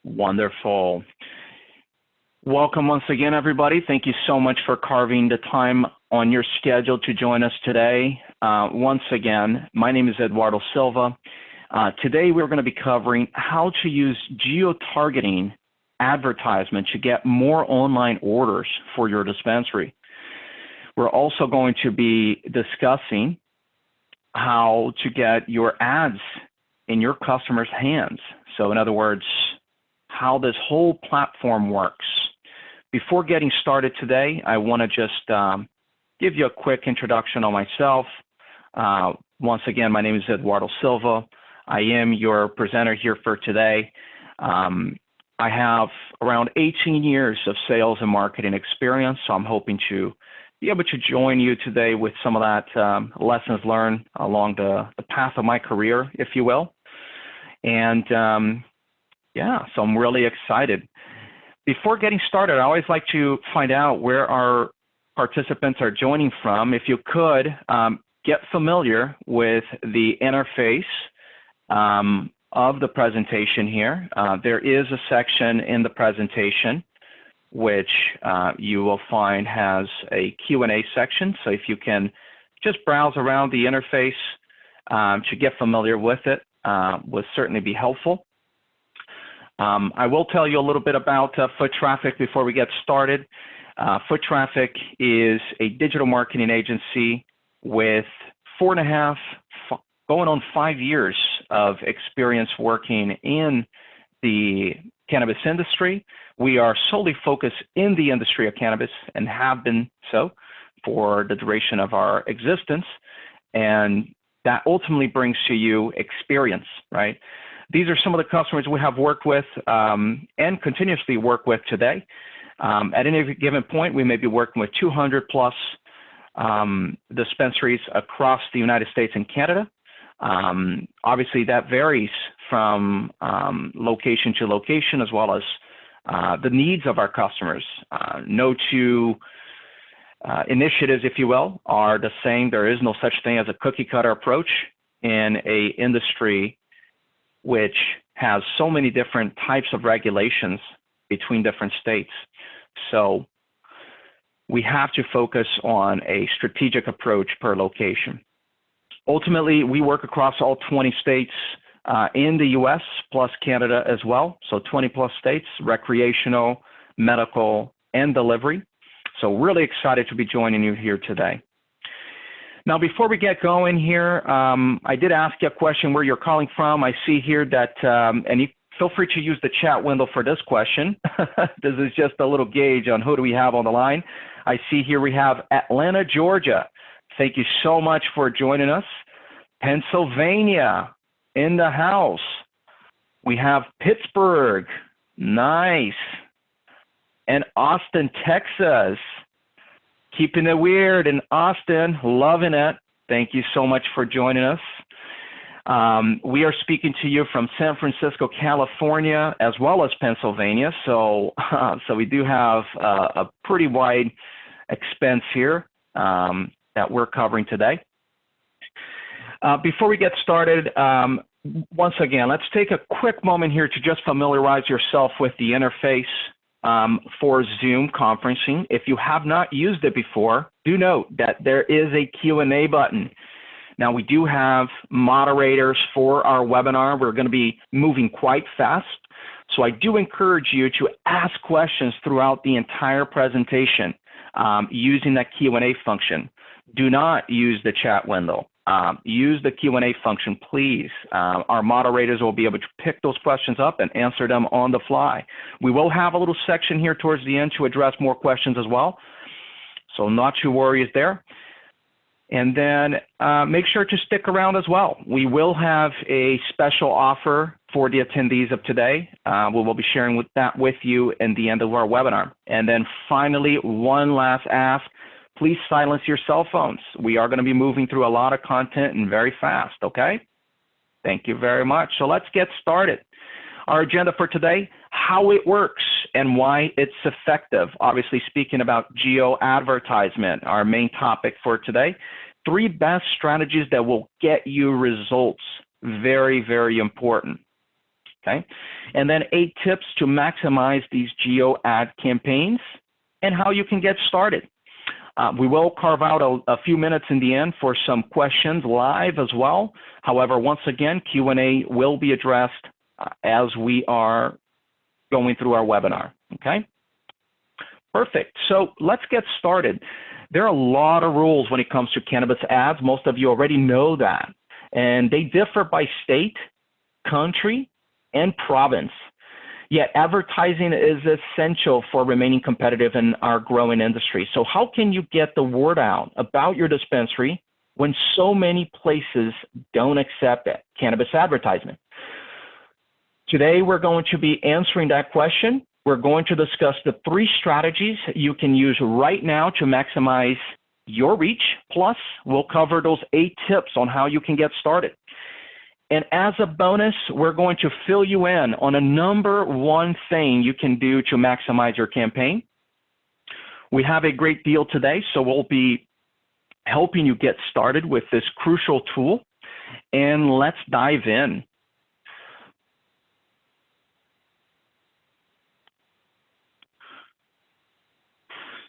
Wonderful. Welcome once again, everybody. Thank you so much for carving the time on your schedule to join us today. Once again, my name is Eduardo Silva. Today, we're going to be covering how to use geotargeting advertisement to get more online orders for your dispensary. We're also going to be discussing how to get your ads in your customers' hands. So in other words, how this whole platform works. Before getting started today, I want to just give you a quick introduction on myself. Once again, my name is Eduardo Silva. I am your presenter here for today. I have around 18 years of sales and marketing experience, so I'm hoping to be able to join you today with some of that lessons learned along the path of my career, if you will. And yeah, so I'm really excited. Before getting started, I always like to find out where our participants are joining from. If you could, get familiar with the interface of the presentation here. There is a section in the presentation which you will find has a Q&A section. So if you can just browse around the interface to get familiar with it, would certainly be helpful. I will tell you a little bit about Foot Traffic before we get started. Foot Traffic is a digital marketing agency with 4.5, going on 5 years of experience working in the cannabis industry. We are solely focused in the industry of cannabis and have been so for the duration of our existence. And that ultimately brings to you experience, right? These are some of the customers we have worked with and continuously work with today. At any given point, we may be working with 200 plus dispensaries across the United States and Canada. Obviously, that varies from location to location, as well as the needs of our customers. No two initiatives, if you will, are the same. There is no such thing as a cookie cutter approach in an industry which has so many different types of regulations between different states. So we have to focus on a strategic approach per location. Ultimately, we work across all 20 states in the US, plus Canada as well. So 20 plus states, recreational, medical, and delivery. So really excited to be joining you here today. Now, before we get going here, I did ask you a question where you're calling from. I see here that, and you feel free to use the chat window for this question. This is just a little gauge on who do we have on the line. I see here we have Atlanta, Georgia. Thank you so much for joining us. Pennsylvania in the house. We have Pittsburgh, nice. And Austin, Texas. Keeping it weird in Austin, loving it. Thank you so much for joining us. We are speaking to you from San Francisco, California, as well as Pennsylvania. So, so we do have a pretty wide expanse here that we're covering today. Before we get started, once again, let's take a quick moment here to just familiarize yourself with the interface for Zoom conferencing. If you have not used it before, do note that there is a Q&A button. Now, we do have moderators for our webinar. We're going to be moving quite fast. So I do encourage you to ask questions throughout the entire presentation using that Q&A function. Do not use the chat window. Use the Q&A function, please. Our moderators will be able to pick those questions up and answer them on the fly. We will have a little section here towards the end to address more questions as well. So not too worried there. And then make sure to stick around as well. We will have a special offer for the attendees of today. We will be sharing that with you in the end of our webinar. And then finally, one last ask. Please silence your cell phones. We are going to be moving through a lot of content and very fast, okay? Thank you very much. So let's get started. Our agenda for today, how it works and why it's effective. Obviously speaking about geo advertisement, our main topic for today. 3 best strategies that will get you results. Very, very important. okay? And then 8 tips to maximize these geo ad campaigns and how you can get started. We will carve out a few minutes in the end for some questions live as well. However, once again, Q&A will be addressed as we are going through our webinar, okay? Perfect. So let's get started. There are a lot of rules when it comes to cannabis ads. Most of you already know that. And they differ by state, country, and province. Yet advertising is essential for remaining competitive in our growing industry. So how can you get the word out about your dispensary when so many places don't accept cannabis advertisement? Today, we're going to be answering that question. We're going to discuss the 3 strategies you can use right now to maximize your reach. Plus, we'll cover those 8 tips on how you can get started. And as a bonus, we're going to fill you in on a number 1 thing you can do to maximize your campaign. We have a great deal today, so we'll be helping you get started with this crucial tool. And let's dive in.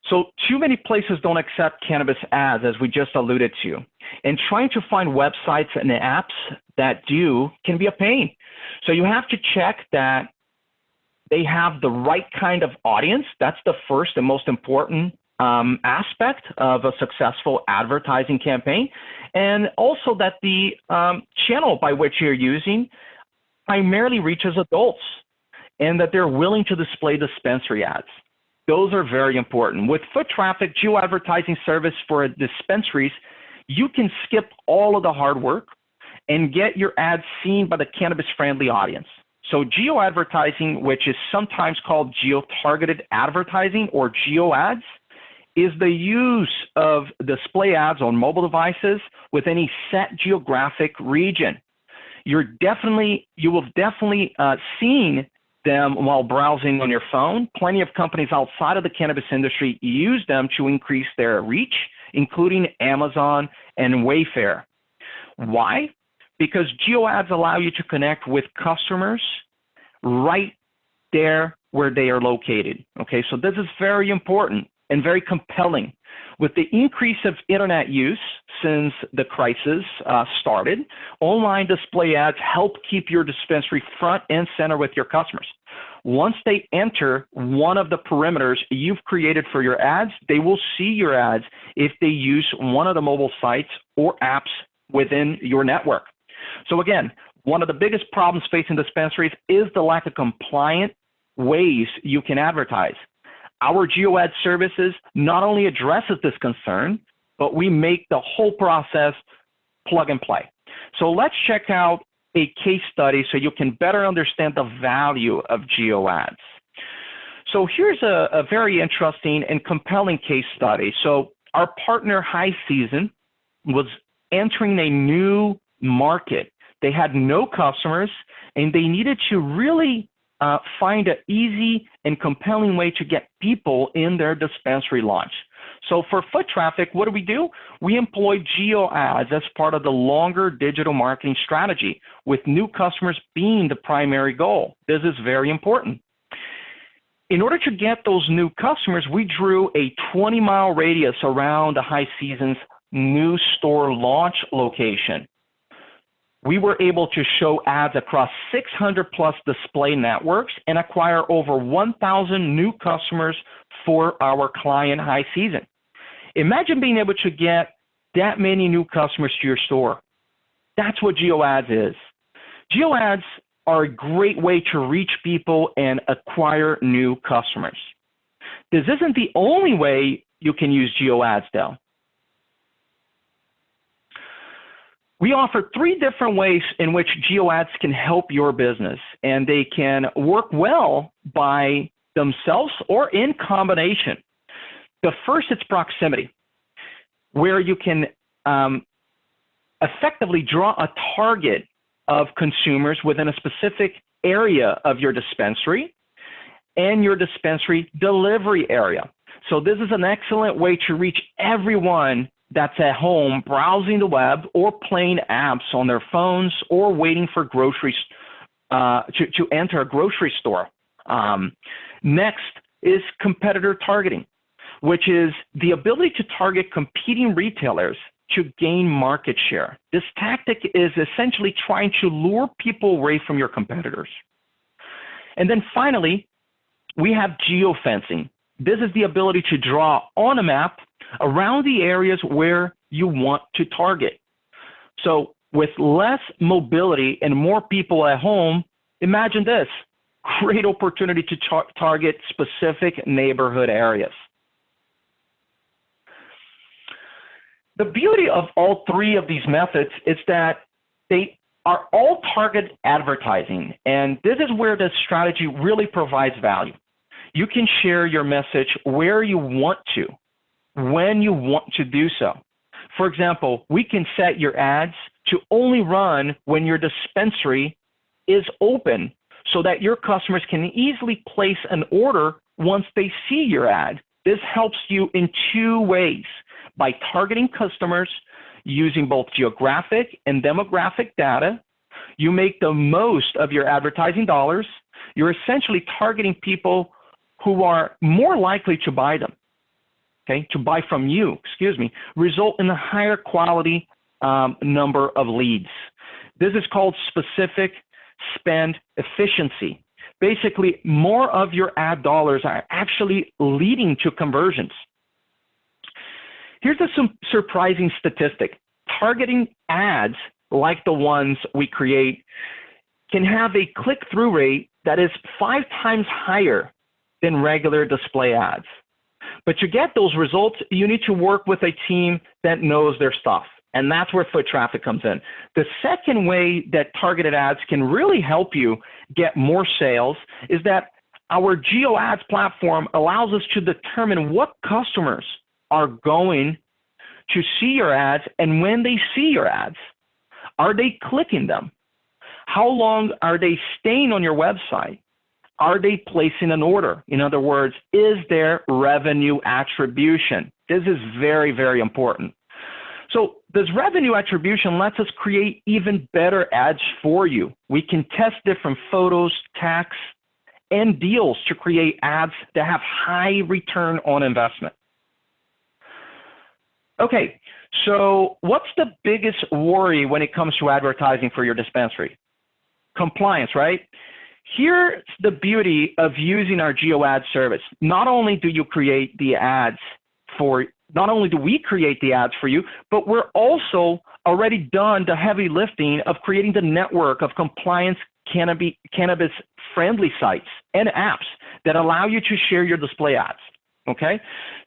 So too many places don't accept cannabis ads, as we just alluded to. And trying to find websites and apps that do can be a pain. So you have to check that they have the right kind of audience. That's the first and most important aspect of a successful advertising campaign. And also that the channel by which you're using primarily reaches adults and that they're willing to display dispensary ads. Those are very important. With foot traffic, geo-advertising service for dispensaries, you can skip all of the hard work and get your ads seen by the cannabis-friendly audience. So geo-advertising, which is sometimes called geotargeted advertising or geo-ads, is the use of display ads on mobile devices within a set geographic region. You will definitely seen them while browsing on your phone. Plenty of companies outside of the cannabis industry use them to increase their reach, including Amazon and Wayfair. Why? Because geo-ads allow you to connect with customers right there where they are located. Okay, so this is very important and very compelling. With the increase of internet use since the crisis started, online display ads help keep your dispensary front and center with your customers. Once they enter one of the perimeters you've created for your ads, they will see your ads if they use one of the mobile sites or apps within your network. So again, one of the biggest problems facing dispensaries is the lack of compliant ways you can advertise. Our Geo-Ad services not only addresses this concern, but we make the whole process plug and play. So let's check out a case study so you can better understand the value of Geo-Ads. So here's a very interesting and compelling case study. So our partner High Season was entering a new market. They had no customers and they needed to really find an easy and compelling way to get people in their dispensary launch. So for foot traffic, what do? We employ geo-ads as part of the longer digital marketing strategy, with new customers being the primary goal. This is very important. In order to get those new customers, we drew a 20-mile radius around the High Season's new store launch location. We were able to show ads across 600 plus display networks and acquire over 1,000 new customers for our client High Season. Imagine being able to get that many new customers to your store. That's what Geo-Ads is. Geo-Ads are a great way to reach people and acquire new customers. This isn't the only way you can use Geo-Ads though. We offer 3 different ways in which Geo-Ads can help your business, and they can work well by themselves or in combination. The first is proximity, where you can effectively draw a target of consumers within a specific area of your dispensary and your dispensary delivery area. So this is an excellent way to reach everyone that's at home browsing the web or playing apps on their phones or waiting for groceries to enter a grocery store. Next is competitor targeting, which is the ability to target competing retailers to gain market share. This tactic is essentially trying to lure people away from your competitors. And then finally, we have geofencing. This is the ability to draw on a map around the areas where you want to target. So with less mobility and more people at home, imagine this: great opportunity to target specific neighborhood areas. The beauty of all three of these methods is that they are all target advertising, and this is where the strategy really provides value. You can share your message where you want to, when you want to do so. For example, we can set your ads to only run when your dispensary is open so that your customers can easily place an order once they see your ad. This helps you in two ways: by targeting customers using both geographic and demographic data. You make the most of your advertising dollars. You're essentially targeting people who are more likely to buy them, okay, to buy from you, result in a higher quality number of leads. This is called specific spend efficiency. Basically, more of your ad dollars are actually leading to conversions. Here's a surprising statistic. Targeting ads like the ones we create can have a click-through rate that is 5 times higher than regular display ads. But to get those results, you need to work with a team that knows their stuff, and that's where foot traffic comes in. The second way that targeted ads can really help you get more sales is that our Geo-Ads platform allows us to determine what customers are going to see your ads, and when they see your ads, are they clicking them? How long are they staying on your website? Are they placing an order? In other words, is there revenue attribution? This is very, very important. So this revenue attribution lets us create even better ads for you. We can test different photos, tags, and deals to create ads that have high return on investment. Okay, so what's the biggest worry when it comes to advertising for your dispensary? Compliance, right? Here's the beauty of using our Geo-Ads service. Not only do we create the ads for you, but we're also already done the heavy lifting of creating the network of compliance cannabis-friendly sites and apps that allow you to share your display ads, okay?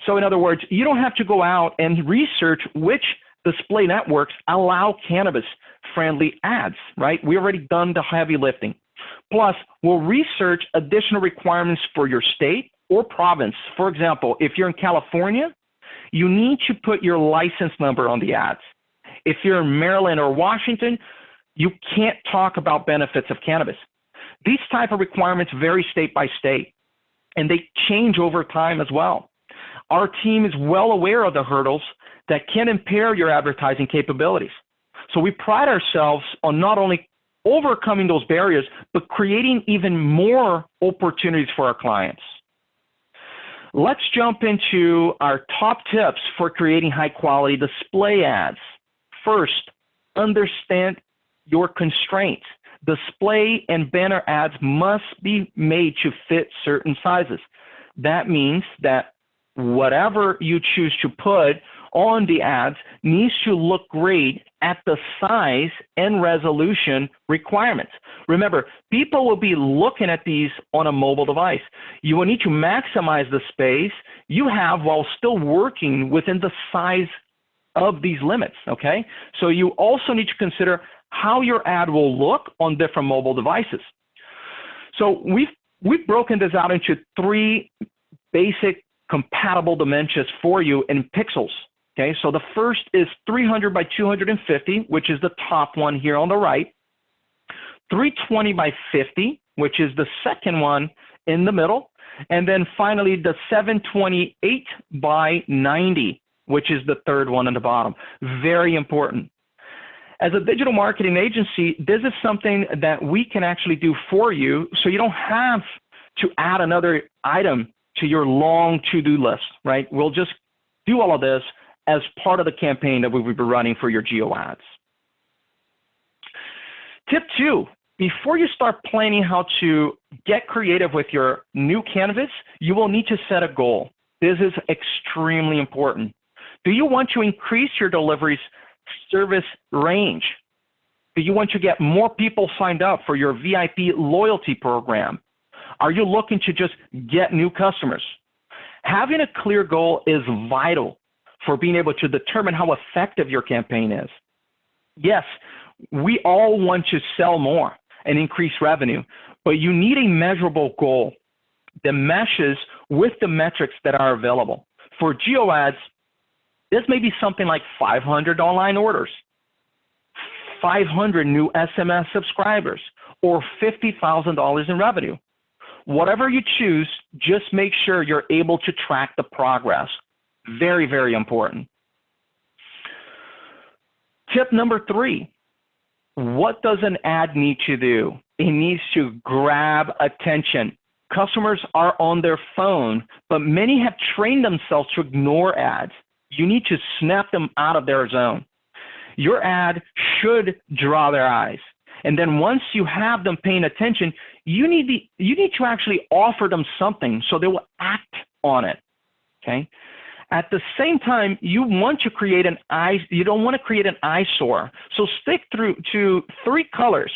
So in other words, you don't have to go out and research which display networks allow cannabis-friendly ads, right? We already done the heavy lifting. Plus, we'll research additional requirements for your state or province. For example, if you're in California, you need to put your license number on the ads. If you're in Maryland or Washington, you can't talk about benefits of cannabis. These type of requirements vary state by state, and they change over time as well. Our team is well aware of the hurdles that can impair your advertising capabilities. So we pride ourselves on not only overcoming those barriers, but creating even more opportunities for our clients. Let's jump into our top tips for creating high-quality display ads. First, understand your constraints. Display and banner ads must be made to fit certain sizes. That means that whatever you choose to put on the ads needs to look great at the size and resolution requirements. Remember, people will be looking at these on a mobile device. You will need to maximize the space you have while still working within the size of these limits, okay? So you also need to consider how your ad will look on different mobile devices. So we've broken this out into 3 basic compatible dimensions for you in pixels. Okay, so the first is 300 by 250, which is the top one here on the right. 320 by 50, which is the second one in the middle. And then finally, the 728 by 90, which is the third one in the bottom. Very important. As a digital marketing agency, this is something that we can actually do for you, so you don't have to add another item to your long to-do list, right? We'll just do all of this as part of the campaign that we will be running for your geo ads. Tip 2, before you start planning how to get creative with your new canvas, you will need to set a goal. This is extremely important. Do you want to increase your deliveries service range? Do you want to get more people signed up for your VIP loyalty program? Are you looking to just get new customers? Having a clear goal is vital for being able to determine how effective your campaign is. Yes, we all want to sell more and increase revenue, but you need a measurable goal that meshes with the metrics that are available. For geo ads, this may be something like 500 online orders, 500 new SMS subscribers, or $50,000 in revenue. Whatever you choose, just make sure you're able to track the progress. Very, very important. Tip number 3, what does an ad need to do? It needs to grab attention. Customers are on their phone, but many have trained themselves to ignore ads. You need to snap them out of their zone. Your ad should draw their eyes. And then once you have them paying attention, you need to actually offer them something so they will act on it, okay? At the same time, you want to create you don't want to create an eyesore. So stick to 3 colors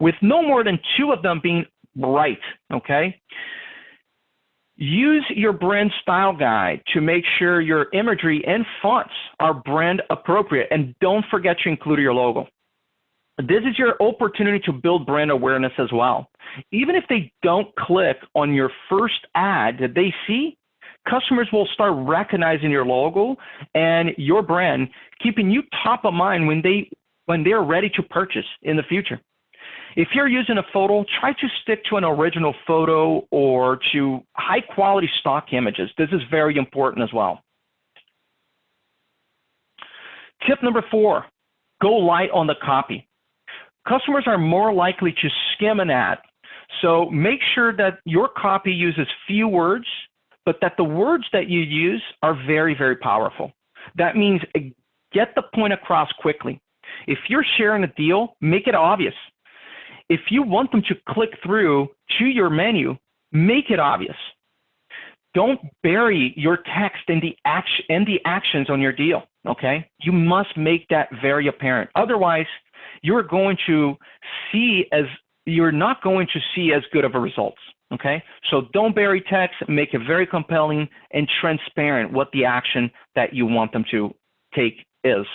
with no more than 2 of them being bright, okay? Use your brand style guide to make sure your imagery and fonts are brand appropriate, and don't forget to include your logo. This is your opportunity to build brand awareness as well. Even if they don't click on your first ad that they see, customers will start recognizing your logo and your brand, keeping you top of mind when they're ready to purchase in the future. If you're using a photo, try to stick to an original photo or to high quality stock images. This is very important as well. Tip number 4, go light on the copy. Customers are more likely to skim an ad. So make sure that your copy uses few words, but that the words that you use are very, very powerful. That means get the point across quickly. If you're sharing a deal, make it obvious. If you want them to click through to your menu, make it obvious. Don't bury your text in the actions on your deal, okay? You must make that very apparent. Otherwise, you're not going to see as good of a results, okay? So don't bury text, make it very compelling and transparent what the action that you want them to take is.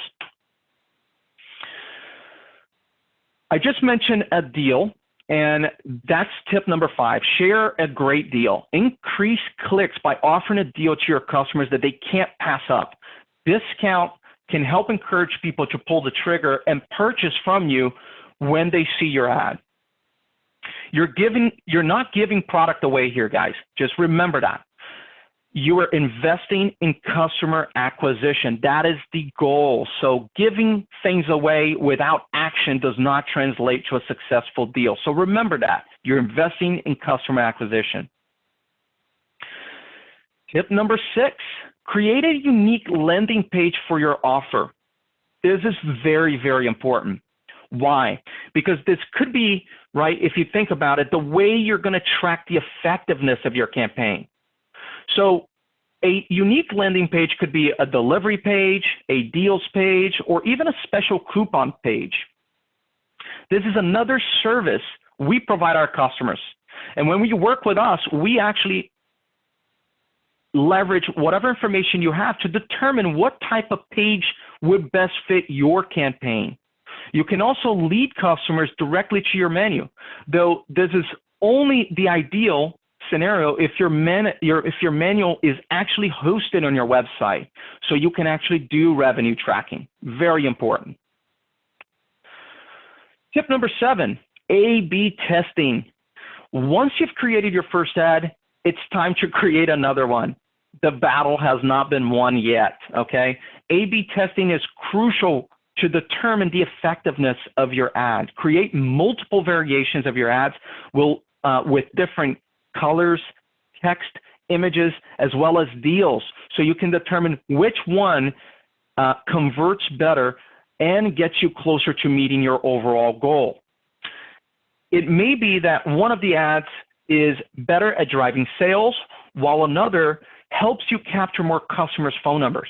I just mentioned a deal, and that's tip number 5. Share a great deal. Increase clicks by offering a deal to your customers that they can't pass up. Discount can help encourage people to pull the trigger and purchase from you when they see your ad. You're not giving product away here, guys. Just remember that. You are investing in customer acquisition. That is the goal. So giving things away without action does not translate to a successful deal. So remember that. You're investing in customer acquisition. Tip number 6, create a unique landing page for your offer. This is very, very important. Why? Because this could be, right, if you think about it, the way you're going to track the effectiveness of your campaign. So a unique landing page could be a delivery page, a deals page, or even a special coupon page. This is another service we provide our customers. And when we work with us, we actually leverage whatever information you have to determine what type of page would best fit your campaign. You can also lead customers directly to your menu, though this is only the ideal scenario if your manual is actually hosted on your website, so you can actually do revenue tracking. Very important. Tip number 7, A/B testing. Once you've created your first ad, it's time to create another one. The battle has not been won yet, okay? A/B testing is crucial to determine the effectiveness of your ads. Create multiple variations of your ads with different colors, text, images, as well as deals, so you can determine which one converts better and gets you closer to meeting your overall goal. It may be that one of the ads is better at driving sales, while another helps you capture more customers' phone numbers.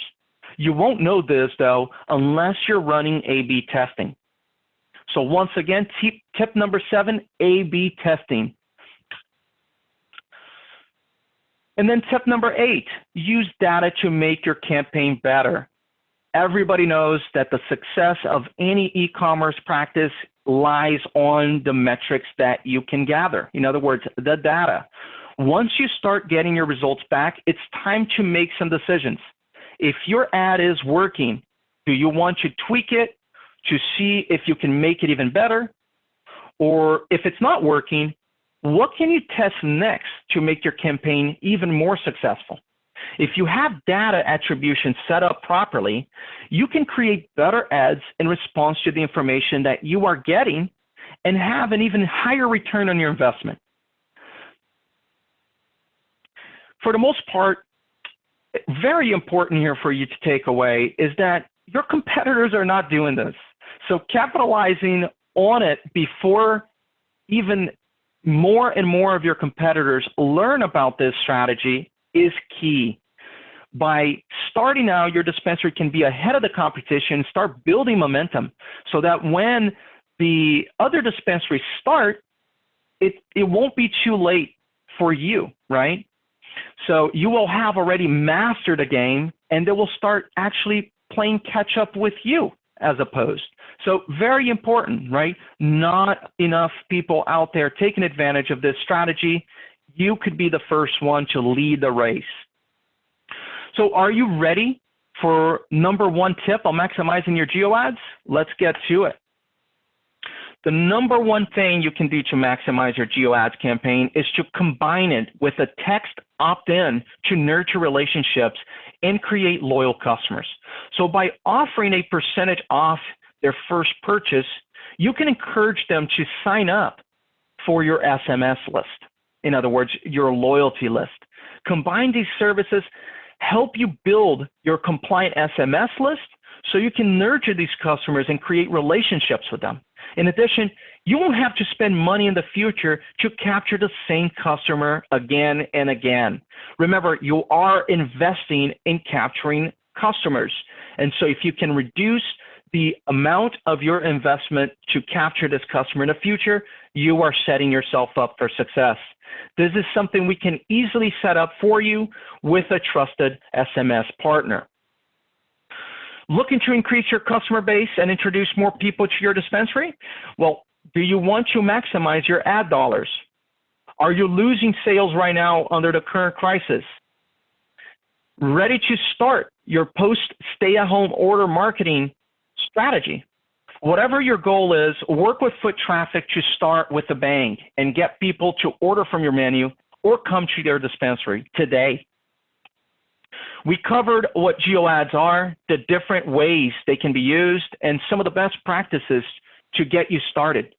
You won't know this, though, unless you're running A/B testing. So once again, tip number 7, A/B testing. And then tip number 8, use data to make your campaign better. Everybody knows that the success of any e-commerce practice lies on the metrics that you can gather. In other words, the data. Once you start getting your results back, it's time to make some decisions. If your ad is working, do you want to tweak it to see if you can make it even better? Or if it's not working, what can you test next to make your campaign even more successful? If you have data attribution set up properly, you can create better ads in response to the information that you are getting and have an even higher return on your investment. For the most part, very important here for you to take away is that your competitors are not doing this. So capitalizing on it before even more and more of your competitors learn about this strategy is key. By starting out, your dispensary can be ahead of the competition, start building momentum so that when the other dispensaries start, it won't be too late for you, right? So you will have already mastered a game, and they will start actually playing catch up with you as opposed. So very important, right? Not enough people out there taking advantage of this strategy. You could be the first one to lead the race. So are you ready for number 1 tip on maximizing your geo-ads? Let's get to it. The number 1 thing you can do to maximize your geo-ads campaign is to combine it with a text opt-in to nurture relationships and create loyal customers. So by offering a percentage off their first purchase, you can encourage them to sign up for your SMS list. In other words, your loyalty list. Combine these services, help you build your compliant SMS list so you can nurture these customers and create relationships with them. In addition, you won't have to spend money in the future to capture the same customer again and again. Remember, you are investing in capturing customers. And so if you can reduce the amount of your investment to capture this customer in the future, you are setting yourself up for success. This is something we can easily set up for you with a trusted SMS partner. Looking to increase your customer base and introduce more people to your dispensary? Well, do you want to maximize your ad dollars? Are you losing sales right now under the current crisis? Ready to start your post-stay-at-home order marketing strategy? Whatever your goal is, work with foot traffic to start with a bang and get people to order from your menu or come to their dispensary today. We covered what geo-ads are, the different ways they can be used, and some of the best practices to get you started.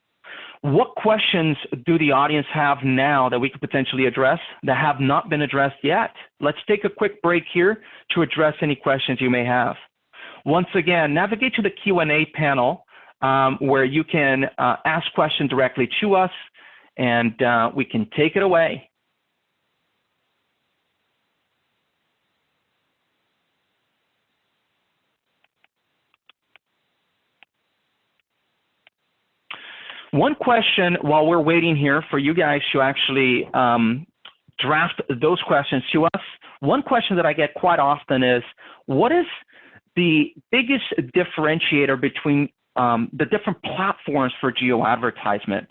What questions do the audience have now that we could potentially address that have not been addressed yet? Let's take a quick break here to address any questions you may have. Once again, navigate to the Q&A panel where you can ask questions directly to us, and we can take it away. One question while we're waiting here for you guys to actually draft those questions to us, one question that I get quite often is, what is the biggest differentiator between the different platforms for geo-advertisement?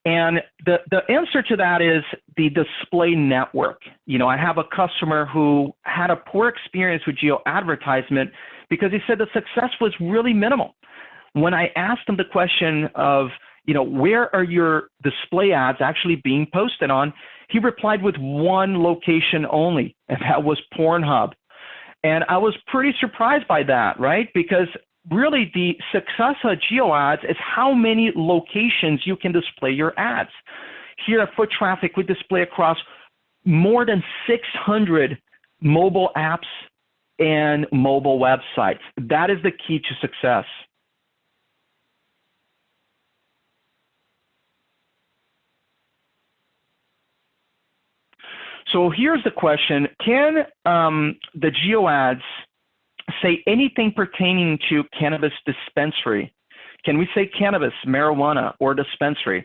And the answer to that is the display network. You know, I have a customer who had a poor experience with geo-advertisement because he said the success was really minimal. When I asked him the question of, you know, where are your display ads actually being posted on, he replied with one location only, and that was Pornhub. And I was pretty surprised by that, right? Because really the success of Geo-Ads is how many locations you can display your ads. Here at Foot Traffic, we display across more than 600 mobile apps and mobile websites. That is the key to success. So here's the question. Can the Geo-Ads say anything pertaining to cannabis dispensary? Can we say cannabis, marijuana, or dispensary?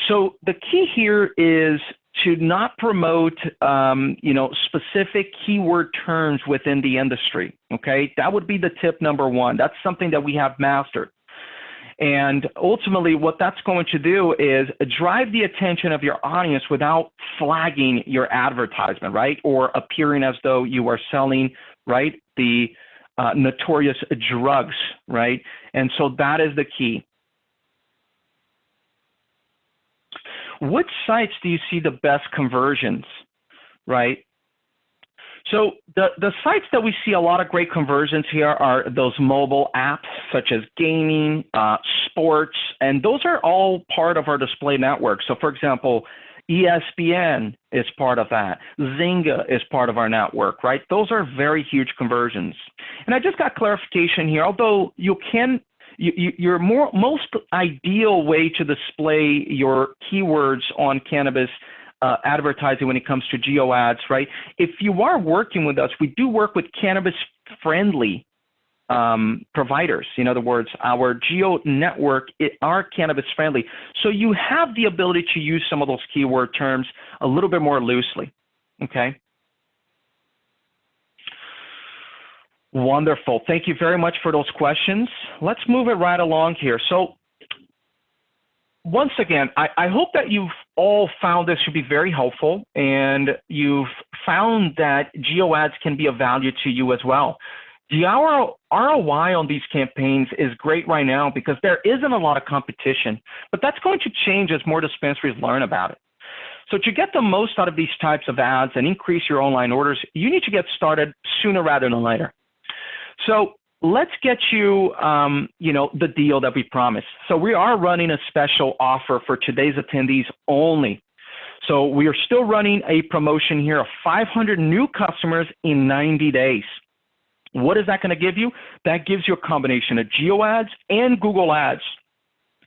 So the key here is to not promote, specific keyword terms within the industry, okay? That would be the tip number one. That's something that we have mastered. And ultimately, what that's going to do is drive the attention of your audience without flagging your advertisement, right? Or appearing as though you are selling, right, the notorious drugs, right? And so that is the key. Which sites do you see the best conversions, right? So the sites that we see a lot of great conversions here are those mobile apps such as gaming, sports, and those are all part of our display network. So for example, ESPN is part of that. Zynga is part of our network, right? Those are very huge conversions. And I just got clarification here, although you can, your most ideal way to display your keywords on cannabis advertising when it comes to Geo-Ads, right? If you are working with us, we do work with cannabis-friendly providers. In other words, our Geo network are cannabis-friendly. So you have the ability to use some of those keyword terms a little bit more loosely, okay? Wonderful. Thank you very much for those questions. Let's move it right along here. So once again, I hope that you've all found this to be very helpful and you've found that Geo-Ads can be of value to you as well. The ROI on these campaigns is great right now because there isn't a lot of competition, but that's going to change as more dispensaries learn about it. So to get the most out of these types of ads and increase your online orders, you need to get started sooner rather than later. So let's get you, the deal that we promised. So we are running a special offer for today's attendees only. So we are still running a promotion here of 500 new customers in 90 days. What is that going to give you? That gives you a combination of Geo-Ads and Google Ads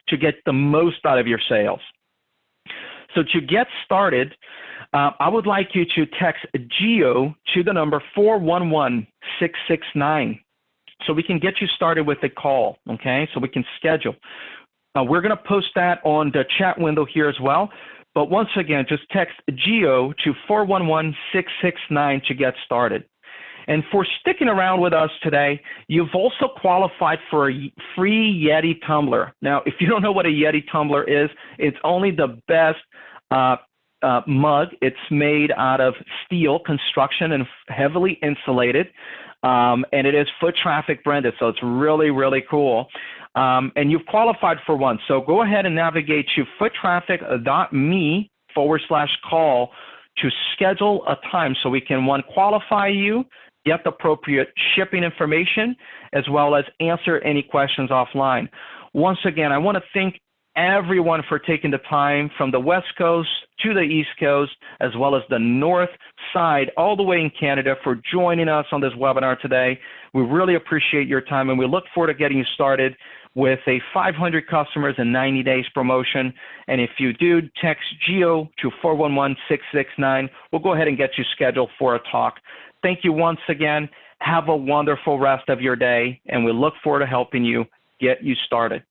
to get the most out of your sales. So to get started, I would like you to text GEO to the number 411669 so we can get you started with a call, okay? So we can schedule. We're going to post that on the chat window here as well. But once again, just text GEO to 411669 to get started. And for sticking around with us today, you've also qualified for a free Yeti tumbler. Now, if you don't know what a Yeti tumbler is, it's only the best mug. It's made out of steel construction and heavily insulated. And it is Foot Traffic branded, so it's really, really cool. And you've qualified for one. So go ahead and navigate to foottraffic.me/call to schedule a time so we can, one, qualify you, get the appropriate shipping information, as well as answer any questions offline. Once again, I want to thank everyone for taking the time from the West Coast to the East Coast, as well as the North side, all the way in Canada, for joining us on this webinar today. We really appreciate your time, and we look forward to getting you started with a 500 customers in 90 days promotion. And if you do, text GEO to 411669. We'll go ahead and get you scheduled for a talk. Thank you once again. Have a wonderful rest of your day, and we look forward to helping you get you started.